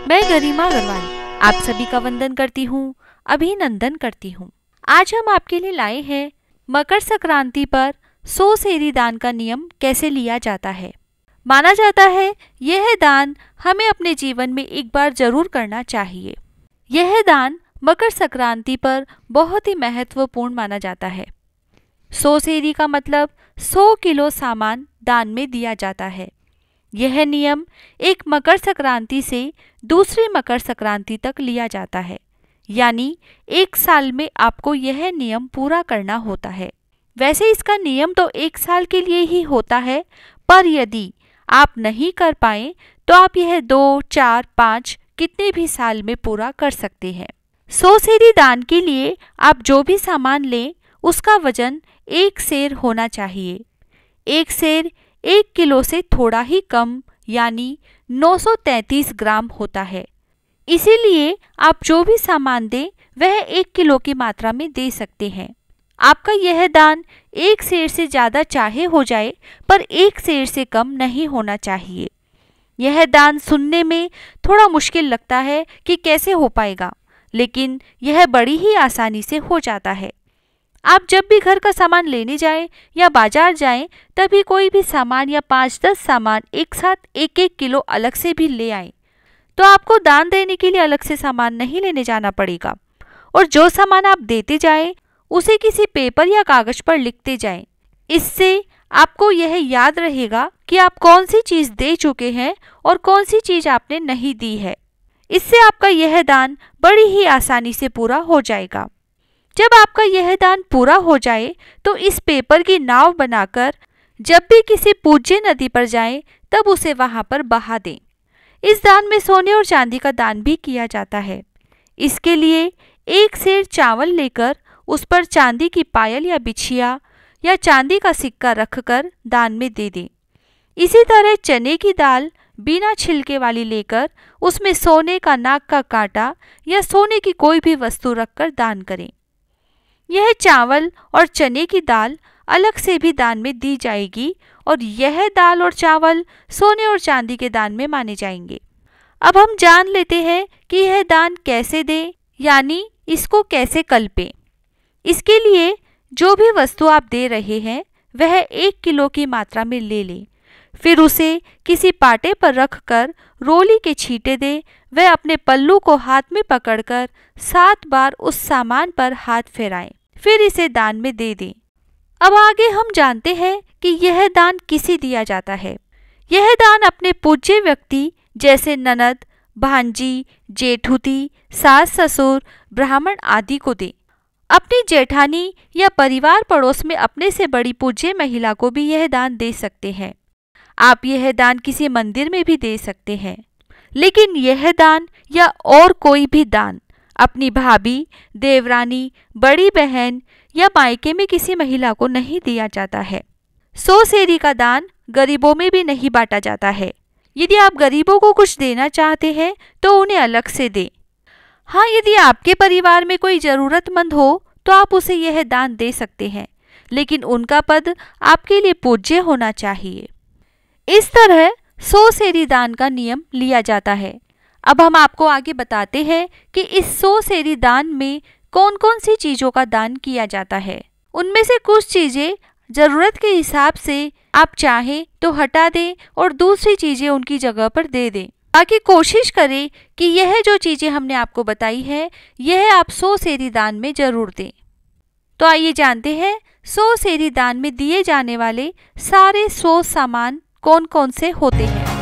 मैं गरिमा अग्रवाल आप सभी का वंदन करती हूँ, अभिनंदन करती हूँ। आज हम आपके लिए लाए हैं मकर संक्रांति पर 100 सेरी दान का नियम कैसे लिया जाता है। माना जाता है यह दान हमें अपने जीवन में एक बार जरूर करना चाहिए। यह दान मकर संक्रांति पर बहुत ही महत्वपूर्ण माना जाता है। 100 सेरी का मतलब 100 किलो सामान दान में दिया जाता है। यह नियम एक मकर संक्रांति से दूसरी मकर संक्रांति तक लिया जाता है, यानी एक साल में आपको यह नियम पूरा करना होता है। वैसे इसका नियम तो एक साल के लिए ही होता है, पर यदि आप नहीं कर पाए तो आप यह 2, 4, 5 कितने भी साल में पूरा कर सकते हैं। 100 सेरी दान के लिए आप जो भी सामान लें उसका वजन 1 सेर होना चाहिए। 1 सेर 1 किलो से थोड़ा ही कम यानी 933 ग्राम होता है। इसीलिए आप जो भी सामान दें वह 1 किलो की मात्रा में दे सकते हैं। आपका यह दान 1 सेर से ज़्यादा चाहे हो जाए, पर 1 सेर से कम नहीं होना चाहिए। यह दान सुनने में थोड़ा मुश्किल लगता है कि कैसे हो पाएगा, लेकिन यह बड़ी ही आसानी से हो जाता है। आप जब भी घर का सामान लेने जाएं या बाजार जाएं, तभी कोई भी सामान या 5-10 सामान एक साथ 1-1 किलो अलग से भी ले आएं, तो आपको दान देने के लिए अलग से सामान नहीं लेने जाना पड़ेगा। और जो सामान आप देते जाएं उसे किसी पेपर या कागज पर लिखते जाएं। इससे आपको यह याद रहेगा कि आप कौन सी चीज़ दे चुके हैं और कौन सी चीज़ आपने नहीं दी है। इससे आपका यह दान बड़ी ही आसानी से पूरा हो जाएगा। जब आपका यह दान पूरा हो जाए तो इस पेपर की नाव बनाकर जब भी किसी पूज्य नदी पर जाएं, तब उसे वहां पर बहा दें। इस दान में सोने और चांदी का दान भी किया जाता है। इसके लिए 1 सेर चावल लेकर उस पर चांदी की पायल या बिछिया या चांदी का सिक्का रखकर दान में दे दें। इसी तरह चने की दाल बिना छिलके वाली लेकर उसमें सोने का नाक का कांटा या सोने की कोई भी वस्तु रखकर दान करें। यह चावल और चने की दाल अलग से भी दान में दी जाएगी और यह दाल और चावल सोने और चांदी के दान में माने जाएंगे। अब हम जान लेते हैं कि यह दान कैसे दें, यानी इसको कैसे कल्पें। इसके लिए जो भी वस्तु आप दे रहे हैं वह 1 किलो की मात्रा में ले लें। फिर उसे किसी पाटे पर रखकर रोली के छींटे दें। वह अपने पल्लू को हाथ में पकड़कर 7 बार उस सामान पर हाथ फेराएं, फिर इसे दान में दे दें। अब आगे हम जानते हैं कि यह दान किसे दिया जाता है। यह दान अपने पूज्य व्यक्ति जैसे ननद, भांजी, जेठुती, सास ससुर, ब्राह्मण आदि को दें। अपनी जेठानी या परिवार पड़ोस में अपने से बड़ी पूज्य महिला को भी यह दान दे सकते हैं। आप यह दान किसी मंदिर में भी दे सकते हैं, लेकिन यह दान या और कोई भी दान अपनी भाभी, देवरानी, बड़ी बहन या मायके में किसी महिला को नहीं दिया जाता है। 100 सेरी का दान गरीबों में भी नहीं बांटा जाता है। यदि आप गरीबों को कुछ देना चाहते हैं तो उन्हें अलग से दें। हाँ, यदि आपके परिवार में कोई ज़रूरतमंद हो तो आप उसे यह दान दे सकते हैं, लेकिन उनका पद आपके लिए पूज्य होना चाहिए। इस तरह 100 सेरी दान का नियम लिया जाता है। अब हम आपको आगे बताते हैं कि इस 100 सेरी दान में कौन कौन सी चीज़ों का दान किया जाता है। उनमें से कुछ चीज़ें ज़रूरत के हिसाब से आप चाहें तो हटा दें और दूसरी चीज़ें उनकी जगह पर दे दें। बाकी कोशिश करें कि यह जो चीज़ें हमने आपको बताई है यह आप 100 सेरी दान में ज़रूर दें। तो आइए जानते हैं 100 सेरी दान में दिए जाने वाले सारे 100 सामान कौन कौन से होते हैं।